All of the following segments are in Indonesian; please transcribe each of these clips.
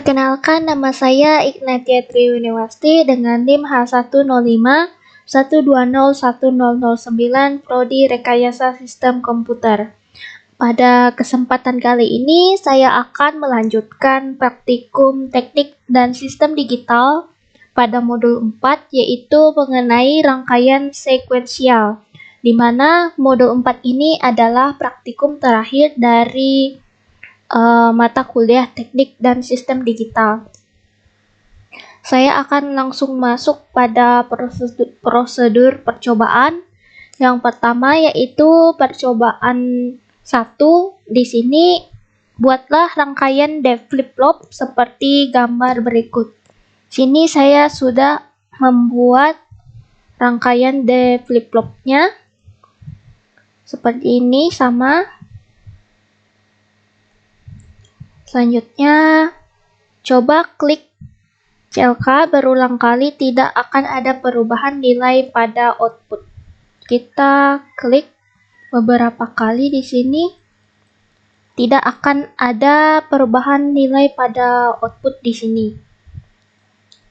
Perkenalkan, nama saya Ignatia Triwiniwasti dengan NIM H105 1201009 Prodi Rekayasa Sistem Komputer. Pada kesempatan kali ini, saya akan melanjutkan praktikum teknik dan sistem digital pada modul 4, yaitu mengenai rangkaian sekuensial, di mana modul 4 ini adalah praktikum terakhir dari mata kuliah teknik dan sistem digital. Saya akan langsung masuk pada prosedur percobaan. Yang pertama yaitu percobaan 1. Di sini buatlah rangkaian dev flip-flop seperti gambar berikut. Sini saya sudah membuat rangkaian dev flip-flopnya seperti ini, sama. Selanjutnya, coba klik CLK berulang kali, tidak akan ada perubahan nilai pada output. Kita klik beberapa kali di sini, tidak akan ada perubahan nilai pada output di sini.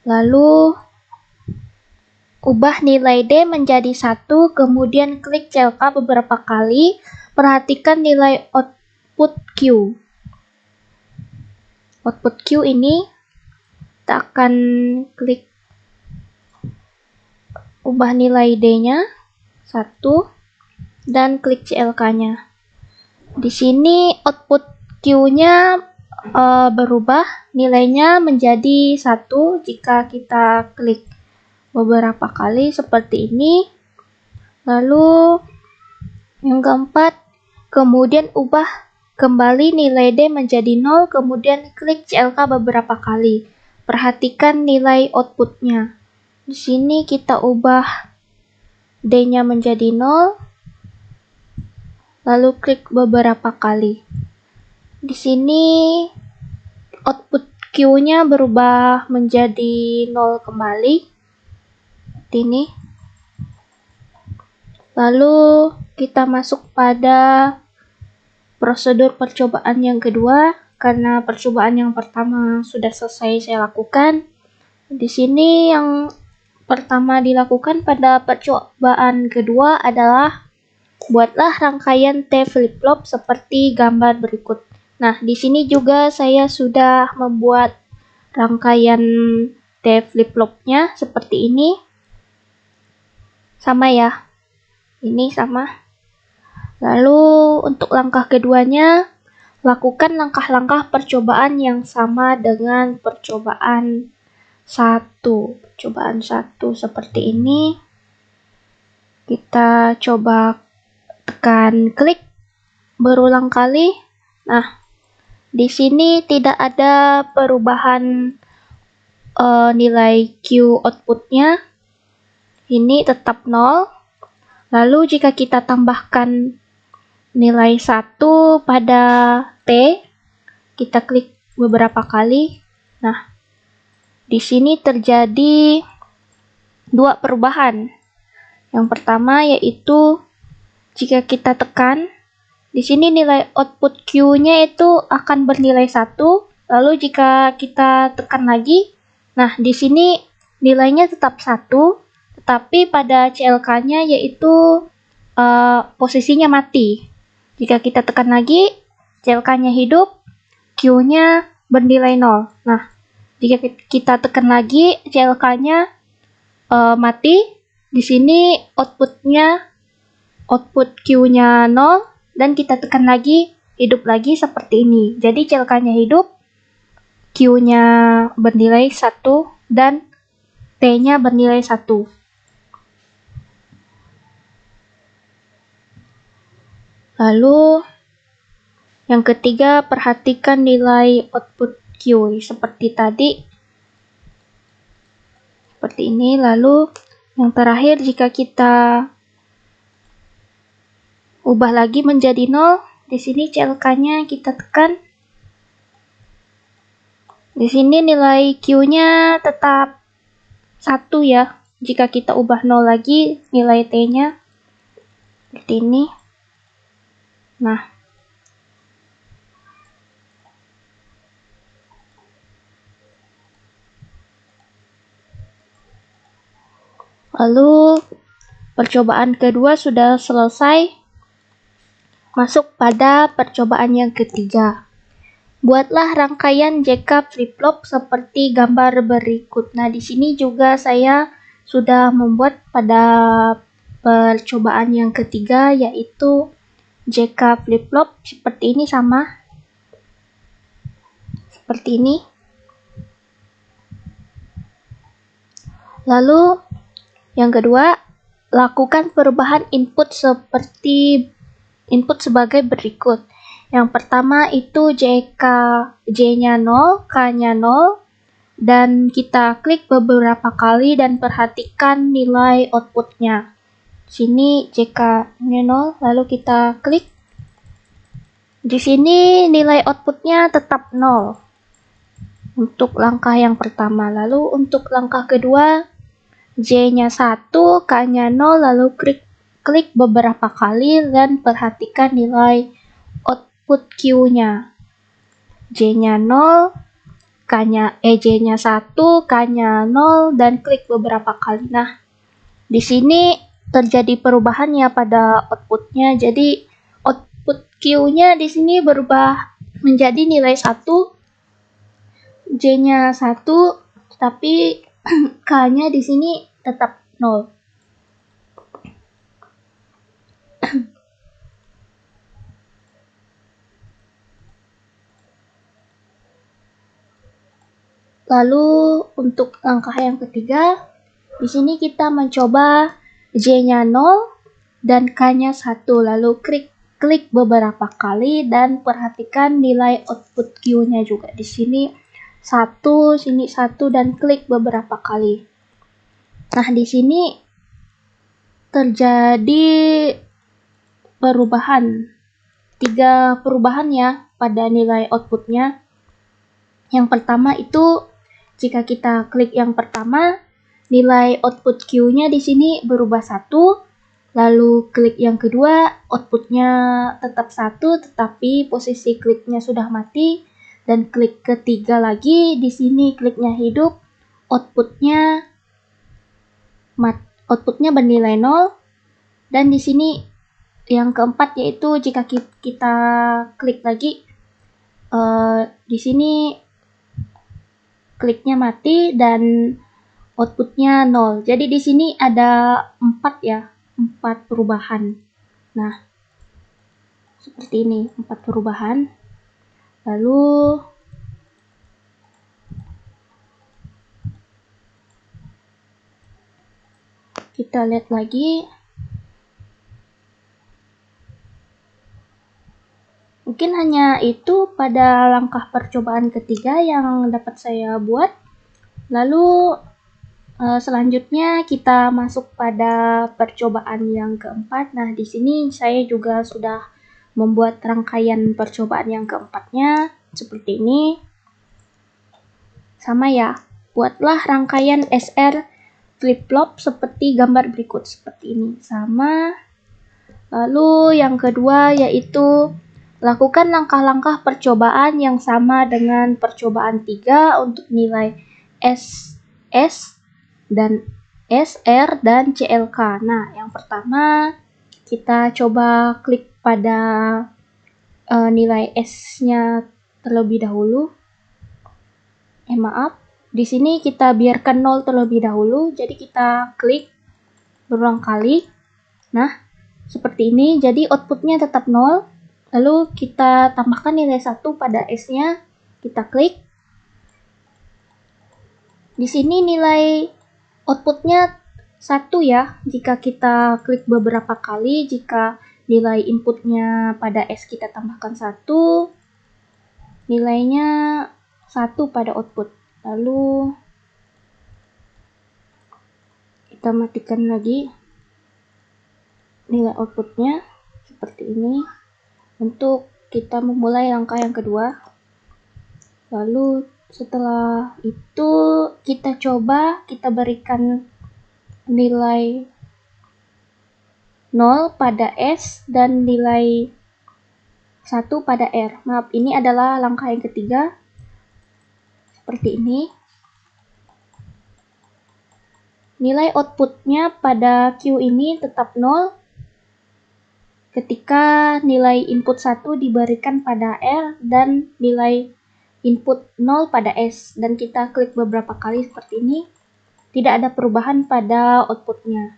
Lalu, ubah nilai D menjadi 1, kemudian klik CLK beberapa kali, perhatikan nilai output Q. Output Q ini kita akan klik ubah nilai D-nya 1 dan klik CLK-nya. Di sini output Q-nya berubah nilainya menjadi 1 jika kita klik beberapa kali seperti ini. Lalu yang keempat, kemudian ubah kembali nilai D menjadi 0, kemudian klik CLK beberapa kali. Perhatikan nilai outputnya. Di sini kita ubah D-nya menjadi 0, lalu klik beberapa kali. Di sini output Q-nya berubah menjadi 0 kembali. Seperti ini. Lalu kita masuk pada prosedur percobaan yang kedua, karena percobaan yang pertama sudah selesai saya lakukan. Di sini yang pertama dilakukan pada percobaan kedua adalah buatlah rangkaian T flip-flop seperti gambar berikut. Nah, di sini juga saya sudah membuat rangkaian T flip-flopnya seperti ini. Sama ya. Ini sama. Lalu untuk langkah keduanya, lakukan langkah-langkah percobaan yang sama dengan percobaan 1. Percobaan 1 seperti ini. Kita coba tekan klik berulang kali. Nah, di sini tidak ada perubahan nilai Q outputnya. Ini tetap 0. Lalu jika kita tambahkan nilai 1 pada T, kita klik beberapa kali. Nah, di sini terjadi 2 perubahan. Yang pertama yaitu jika kita tekan, di sini nilai output Q-nya itu akan bernilai 1. Lalu jika kita tekan lagi, nah di sini nilainya tetap 1, tetapi pada CLK-nya yaitu posisinya mati. Jika kita tekan lagi, CLK-nya hidup, Q-nya bernilai 0. Nah, jika kita tekan lagi, CLK-nya mati. Di sini output Q-nya 0, dan kita tekan lagi, hidup lagi seperti ini. Jadi CLK-nya hidup, Q-nya bernilai 1, dan T-nya bernilai 1. Lalu yang ketiga, perhatikan nilai output Q seperti tadi. Seperti ini. Lalu yang terakhir, jika kita ubah lagi menjadi 0, di sini CLK-nya kita tekan. Di sini nilai Q-nya tetap 1 ya. Jika kita ubah 0 lagi, nilai T-nya seperti ini. Nah, Lalu percobaan kedua sudah selesai. Masuk pada percobaan yang ketiga. Buatlah rangkaian JK flip-flop seperti gambar berikut. Nah, di sini juga saya sudah membuat pada percobaan yang ketiga, yaitu JK flip-flop seperti ini, sama seperti ini. Lalu yang kedua, lakukan perubahan input sebagai berikut. Yang pertama itu J-nya 0, K-nya 0, dan kita klik beberapa kali dan perhatikan nilai outputnya. Sini JK-nya 0, lalu kita klik. Di sini nilai outputnya tetap 0 untuk langkah yang pertama. Lalu untuk langkah kedua, J-nya 1, K-nya 0, lalu klik beberapa kali dan perhatikan nilai output Q-nya. J-nya 0, J-nya 1, K-nya 0, dan klik beberapa kali. Nah, di sini terjadi perubahan ya pada outputnya. Jadi output Q-nya di sini berubah menjadi nilai 1, J-nya 1, tapi K-nya di sini tetap 0. Lalu untuk langkah yang ketiga, di sini kita mencoba J-nya 0 dan K-nya 1, lalu klik beberapa kali dan perhatikan nilai output Q-nya juga. Di sini 1, sini 1, dan klik beberapa kali. Nah, di sini terjadi perubahan, 3 perubahan ya pada nilai outputnya. Yang pertama itu jika kita klik yang pertama, nilai output Q-nya di sini berubah 1, lalu klik yang kedua, outputnya tetap 1, tetapi posisi kliknya sudah mati, dan klik ketiga lagi, di sini kliknya hidup, outputnya bernilai 0, dan di sini yang keempat yaitu jika kita klik lagi, di sini kliknya mati dan outputnya 0. Jadi di sini ada 4 perubahan. Nah, seperti ini 4 perubahan. Lalu kita lihat lagi. Mungkin hanya itu pada langkah percobaan ketiga yang dapat saya buat. Lalu selanjutnya kita masuk pada percobaan yang keempat. Nah, di sini saya juga sudah membuat rangkaian percobaan yang keempatnya seperti ini. Sama ya, buatlah rangkaian SR flip-flop seperti gambar berikut seperti ini. Sama. Lalu yang kedua yaitu lakukan langkah-langkah percobaan yang sama dengan percobaan 3 untuk nilai SS dan SR dan CLK. Nah, yang pertama kita coba klik pada nilai S-nya terlebih dahulu. Maaf, di sini kita biarkan 0 terlebih dahulu. Jadi kita klik berulang kali. Nah, seperti ini. Jadi outputnya tetap 0. Lalu kita tambahkan nilai 1 pada S-nya, kita klik. Di sini nilai outputnya 1 ya, jika kita klik beberapa kali. Jika nilai inputnya pada S kita tambahkan 1, nilainya 1 pada output. Lalu kita matikan lagi nilai outputnya seperti ini. Untuk kita memulai langkah yang kedua. Lalu setelah itu kita coba kita berikan nilai 0 pada S dan nilai 1 pada R. Maaf, ini adalah langkah yang ketiga. Seperti ini. nilai outputnya pada Q ini tetap 0 ketika nilai input 1 diberikan pada R dan nilai input 0 pada S, dan kita klik beberapa kali seperti ini, tidak ada perubahan pada outputnya.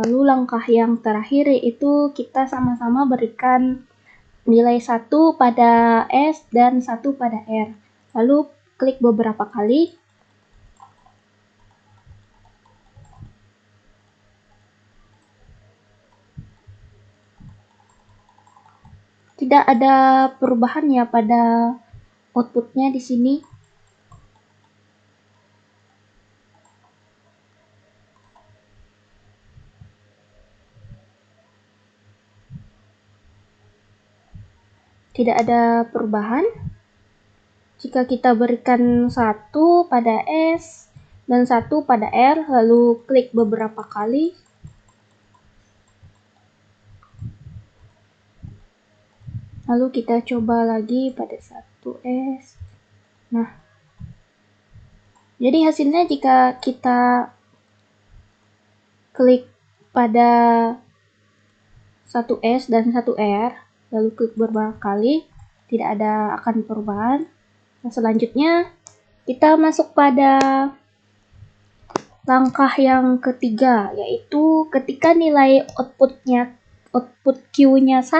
Lalu langkah yang terakhir yaitu kita sama-sama berikan nilai 1 pada S dan 1 pada R. Lalu klik beberapa kali. Tidak ada perubahan ya pada outputnya di sini. Tidak ada perubahan. Jika kita berikan 1 pada S dan 1 pada R, lalu klik beberapa kali. Lalu kita coba lagi pada 1S. Nah, jadi hasilnya jika kita klik pada 1S dan 1R, lalu klik beberapa kali, tidak ada akan perubahan. Nah, selanjutnya kita masuk pada langkah yang ketiga, yaitu ketika nilai output Q-nya 1,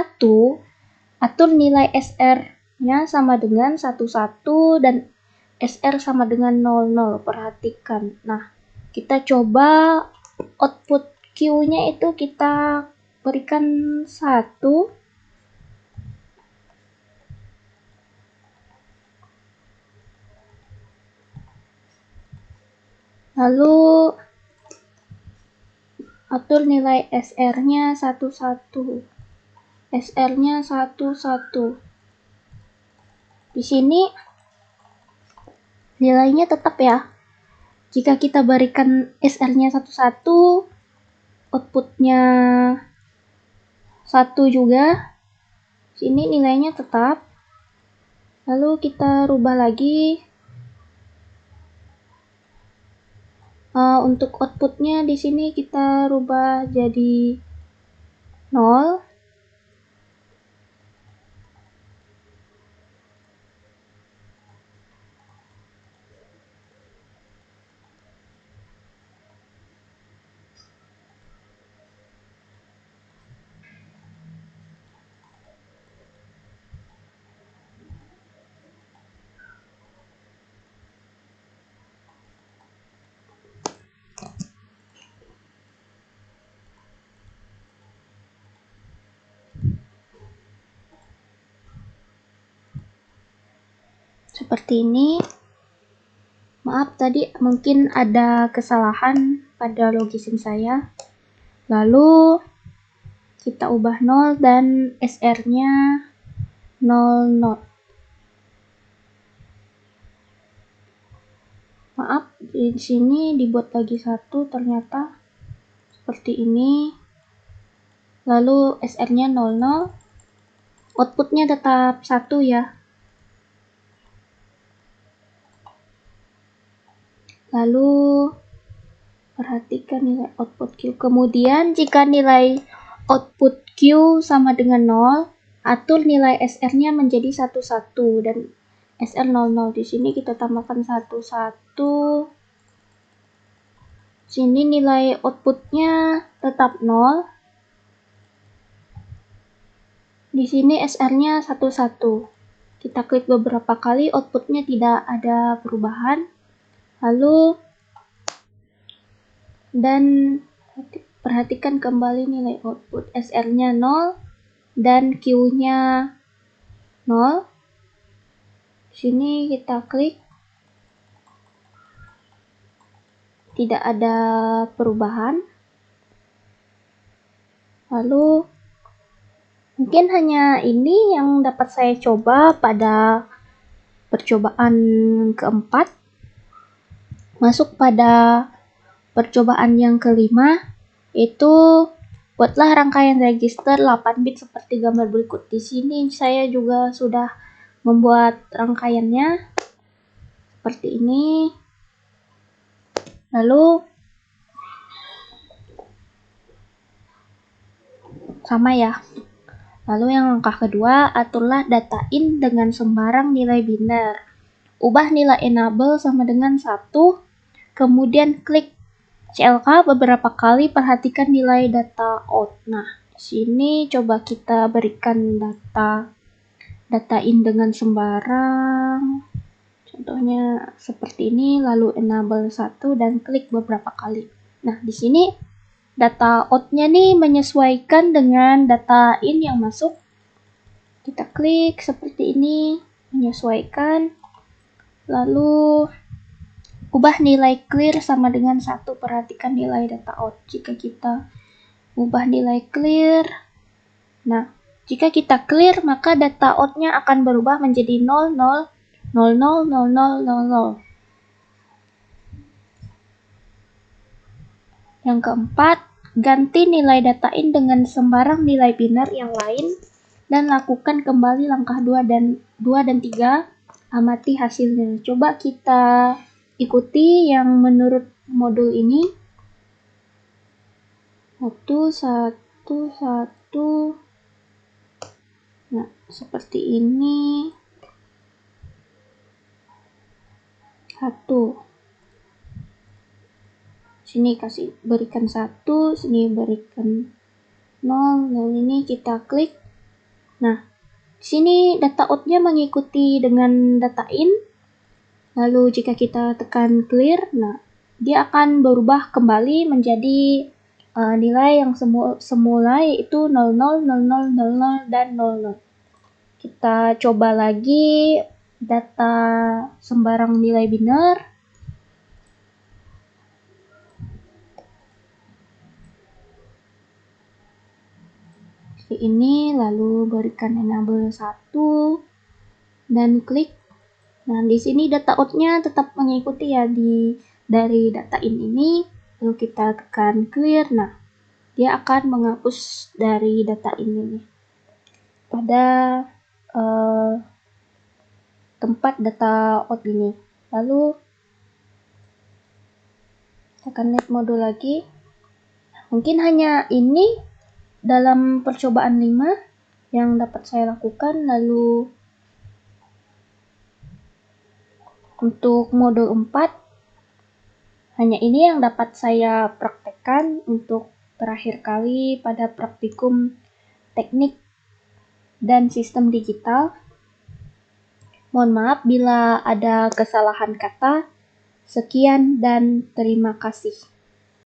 atur nilai SR-nya sama dengan 11 dan SR sama dengan 00. Perhatikan. Nah, kita coba output Q-nya itu kita berikan 1. Lalu atur nilai SR-nya 11. SR-nya 11. Di sini nilainya tetap ya. Jika kita berikan SR-nya 11, outputnya 1 juga. Sini nilainya tetap. Lalu kita rubah lagi. Untuk outputnya di sini kita rubah jadi 0. Seperti ini. Maaf tadi mungkin ada kesalahan pada logisim saya. Lalu kita ubah 0 dan SR-nya 00. Maaf, di sini dibuat lagi 1 ternyata seperti ini. Lalu SR-nya 00. Outputnya tetap 1 ya. Lalu perhatikan nilai output Q. Kemudian jika nilai output Q sama dengan 0, atur nilai SR-nya menjadi 11 dan SR 00. Di sini kita tambahkan 11. Sini nilai outputnya tetap 0. Di sini SR-nya 11. Kita klik beberapa kali, outputnya tidak ada perubahan. Lalu dan perhatikan kembali nilai output SR-nya 0 dan Q-nya 0. Sini kita klik, tidak ada perubahan. Lalu mungkin hanya ini yang dapat saya coba pada percobaan keempat. Masuk pada percobaan yang kelima, yaitu buatlah rangkaian register 8 bit seperti gambar berikut. Di sini saya juga sudah membuat rangkaiannya seperti ini. Lalu sama ya. Lalu yang langkah kedua, aturlah data in dengan sembarang nilai biner. Ubah nilai enable sama dengan 1, kemudian klik CLK beberapa kali, perhatikan nilai data out. Nah, di sini coba kita berikan data in dengan sembarang. Contohnya seperti ini, lalu enable 1 dan klik beberapa kali. Nah, di sini data out-nya nih menyesuaikan dengan data in yang masuk. Kita klik seperti ini, menyesuaikan. Lalu ubah nilai clear sama dengan 1, perhatikan nilai data out. Jika kita ubah nilai clear, nah, jika kita clear, maka data out-nya akan berubah menjadi 0, 0, 0, 0, 0, 0, 0, 0. Yang keempat, ganti nilai data in dengan sembarang nilai biner yang lain dan lakukan kembali langkah 2 dan 3. Amati hasilnya. Coba kita ikuti yang menurut modul ini. 1, 1, 1. Nah, seperti ini. 1. Sini berikan 1, sini berikan 0, dan ini kita klik. Nah, sini data out-nya mengikuti dengan data in. Lalu jika kita tekan clear, nah, dia akan berubah kembali menjadi nilai yang semula yaitu 00, 00, 00, dan 00. Kita coba lagi data sembarang nilai biner. Seperti ini, lalu berikan enable 1 dan klik. Nah, di sini data out-nya tetap mengikuti ya dari data in ini. Lalu kita tekan clear. Nah, dia akan menghapus dari data ini pada tempat data out ini. Lalu tekan net modul lagi. Mungkin hanya ini dalam percobaan 5 yang dapat saya lakukan. Lalu untuk modul 4 hanya ini yang dapat saya praktekkan untuk terakhir kali pada praktikum teknik dan sistem digital. Mohon maaf bila ada kesalahan kata. Sekian dan terima kasih.